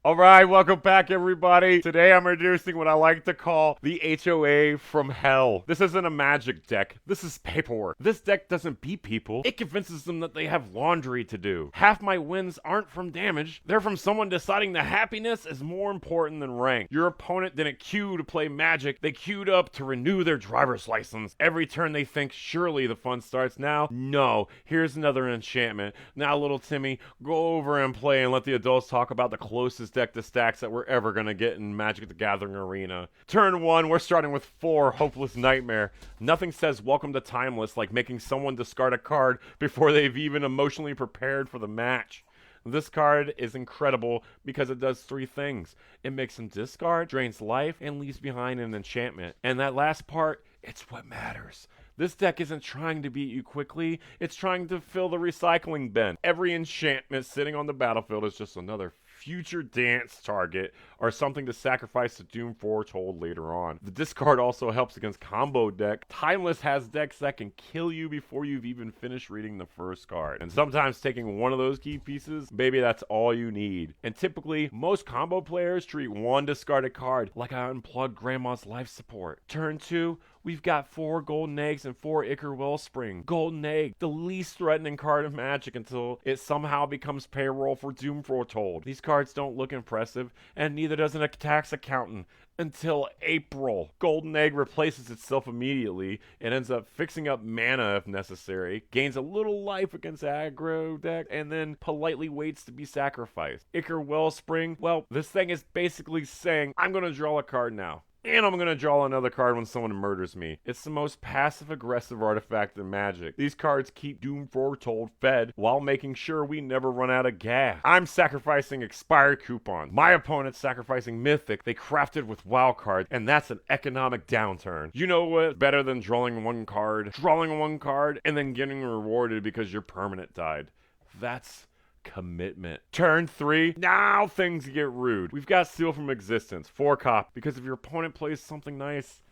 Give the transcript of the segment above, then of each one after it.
Alright, welcome back everybody. Today I'm introducing what I like to call the HOA from hell. This isn't a magic deck, this is paperwork. This deck doesn't beat people, it convinces them that they have laundry to do. Half my wins aren't from damage, they're from someone deciding that happiness is more important than rank. Your opponent didn't queue to play magic, they queued up to renew their driver's license. Every turn they think surely the fun starts now. No, here's another enchantment. Now little Timmy, go over and play and let the adults talk about the closest deck to stacks that we're ever gonna get in Magic the Gathering Arena. Turn 1, we're starting with 4 Hopeless Nightmare. Nothing says welcome to Timeless like making someone discard a card before they've even emotionally prepared for the match. This card is incredible because it does 3 things. It makes them discard, drains life, and leaves behind an enchantment. And that last part, it's what matters. This deck isn't trying to beat you quickly, it's trying to fill the recycling bin. Every enchantment sitting on the battlefield is just another future dance target or something to sacrifice to Doom Foretold later on. The discard also helps against combo deck. Timeless has decks that can kill you before you've even finished reading the first card. And sometimes taking one of those key pieces, baby, that's all you need. And typically, most combo players treat one discarded card like I unplugged grandma's life support. Turn 2, we've got 4 golden eggs and 4 Ichor Wellspring. Golden egg, the least threatening card of Magic until it somehow becomes payroll for Doom Foretold. These cards don't look impressive, and neither does a tax accountant. Until April. Golden Egg replaces itself immediately and ends up fixing up mana if necessary, gains a little life against aggro deck, and then politely waits to be sacrificed. Ichor Wellspring, well, this thing is basically saying, I'm gonna draw a card now. And I'm gonna draw another card when someone murders me. It's the most passive-aggressive artifact in Magic. These cards keep Doom Foretold fed while making sure we never run out of gas. I'm sacrificing expired coupons. My opponent's sacrificing Mythic they crafted with wild cards, and that's an economic downturn. You know what? Better than drawing one card, and then getting rewarded because your permanent died. That's commitment. Turn 3, now things get rude. We've got Seal from Existence, 4 cop, because if your opponent plays something nice,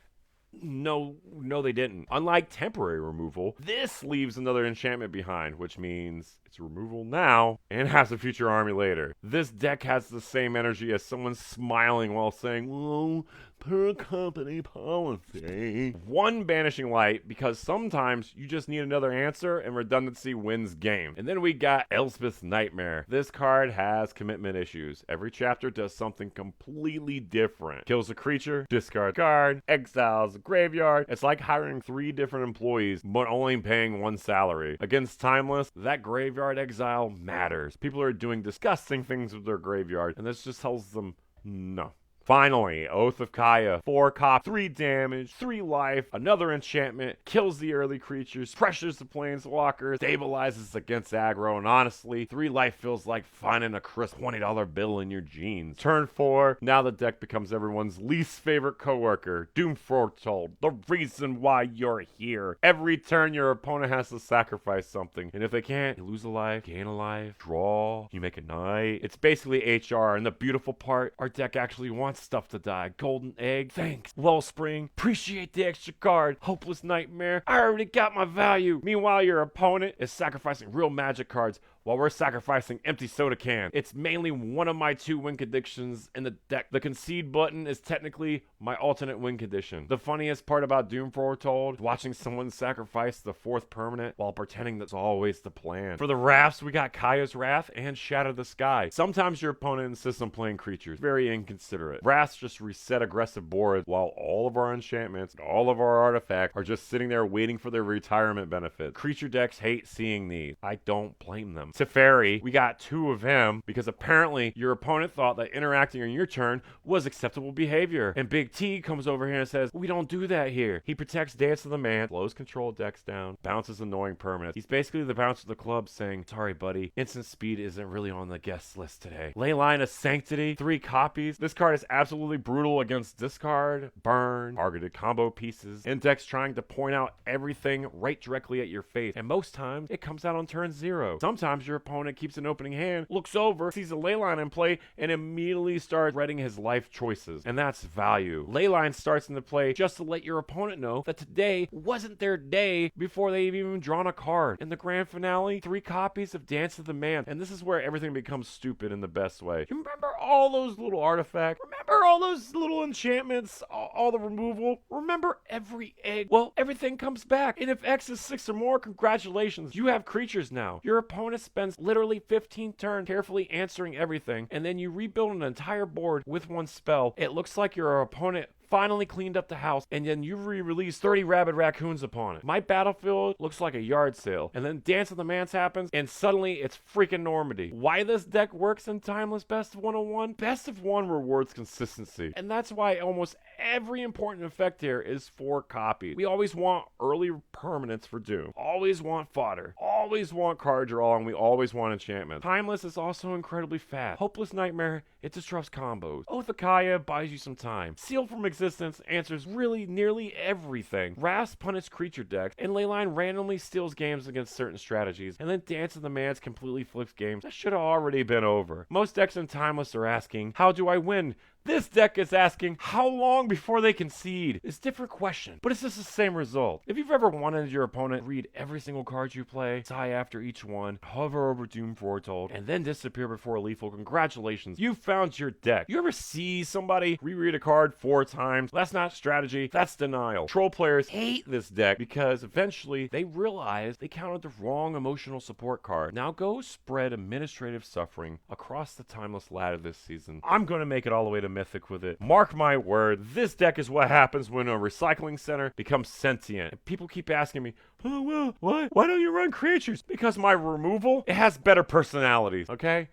no, they didn't. Unlike temporary removal, this leaves another enchantment behind, which means it's removal now and has a future army later. This deck has the same energy as someone smiling while saying, well, per company policy. 1 Banishing Light, because sometimes you just need another answer and redundancy wins game. And then we got Elspeth's Nightmare. This card has commitment issues. Every chapter does something completely different. Kills a creature, discard card, exiles a graveyard. It's like hiring 3 different employees, but only paying 1 salary. Against Timeless, that graveyard exile matters. People are doing disgusting things with their graveyard, and this just tells them no. Finally, Oath of Kaya, 4 cop, 3 damage, 3 life, another enchantment, kills the early creatures, pressures the planeswalkers, stabilizes against aggro, and honestly, 3 life feels like finding a crisp $20 bill in your jeans. Turn 4, now the deck becomes everyone's least favorite coworker, Doom Foretold, the reason why you're here. Every turn your opponent has to sacrifice something, and if they can't, you lose a life, gain a life, draw, you make a knight. It's basically HR, and the beautiful part, our deck actually wants stuff to die. Golden Egg, thanks. Wellspring, appreciate the extra card. Hopeless Nightmare, I already got my value. Meanwhile, your opponent is sacrificing real magic cards while we're sacrificing empty soda cans. It's mainly one of my 2 win conditions in the deck. The concede button is technically my alternate win condition. The funniest part about Doom Foretold is watching someone sacrifice the 4th permanent while pretending that's always the plan. For the Wraths, we got Kaya's Wrath and Shatter the Sky. Sometimes your opponent insists on playing creatures. Very inconsiderate. Wraths just reset aggressive boards while all of our enchantments and all of our artifacts are just sitting there waiting for their retirement benefits. Creature decks hate seeing these. I don't blame them. Teferi, we got 2 of him because apparently your opponent thought that interacting on your turn was acceptable behavior. And Big T comes over here and says, we don't do that here. He protects Dance of the Man, slows control decks down, bounces annoying permanents. He's basically the bounce of the club saying, sorry buddy, instant speed isn't really on the guest list today. Leyline of Sanctity, 3 copies. This card is absolutely brutal against discard, burn, targeted combo pieces, and decks trying to point out everything right directly at your face. And most times, it comes out on turn 0. Sometimes your opponent keeps an opening hand, looks over, sees a Leyline in play, and immediately starts reading his life choices. And that's value. do. Leyline starts into play just to let your opponent know that today wasn't their day before they've even drawn a card. In the grand finale, 3 copies of Dance of the Man, and this is where everything becomes stupid in the best way. You remember all those little artifacts? Remember all those little enchantments? All the removal? Remember every egg? Well, everything comes back, and if X is 6 or more, congratulations, you have creatures now. Your opponent spends literally 15 turns carefully answering everything, and then you rebuild an entire board with one spell. It looks like your opponent finally cleaned up the house, and then you re-release 30 rabid raccoons upon it. My battlefield looks like a yard sale, and then Dance of the Mans happens, and suddenly it's freaking Normandy. Why this deck works in Timeless Best of 101? Best of 1 rewards consistency, and that's why almost every important effect here is 4 copies. We always want early permanents for Doom, always want fodder, always want card draw, and we always want enchantment. Timeless is also incredibly fast. Hopeless Nightmare, it disrupts combos. Oath of Kaya buys you some time. Seal from Existence answers really nearly everything. Rasp punish creature decks, and Leyline randomly steals games against certain strategies, and then Dance of the Mans completely flips games that should have already been over. Most decks in Timeless are asking, how do I win? This deck is asking, how long before they concede? It's a different question, but it's just the same result. If you've ever wanted your opponent to read every single card you play, sigh after each one, hover over Doom Foretold, and then disappear before lethal, congratulations, you found your deck. You ever see somebody reread a card 4 times? That's not strategy, that's denial. Troll players hate this deck because eventually they realize they counted the wrong emotional support card. Now go spread administrative suffering across the Timeless ladder this season. I'm going to make it all the way to Mythic with it. Mark my word, this deck is what happens when a recycling center becomes sentient. And people keep asking me, oh, well, why don't you run creatures? Because my removal, it has better personalities, okay?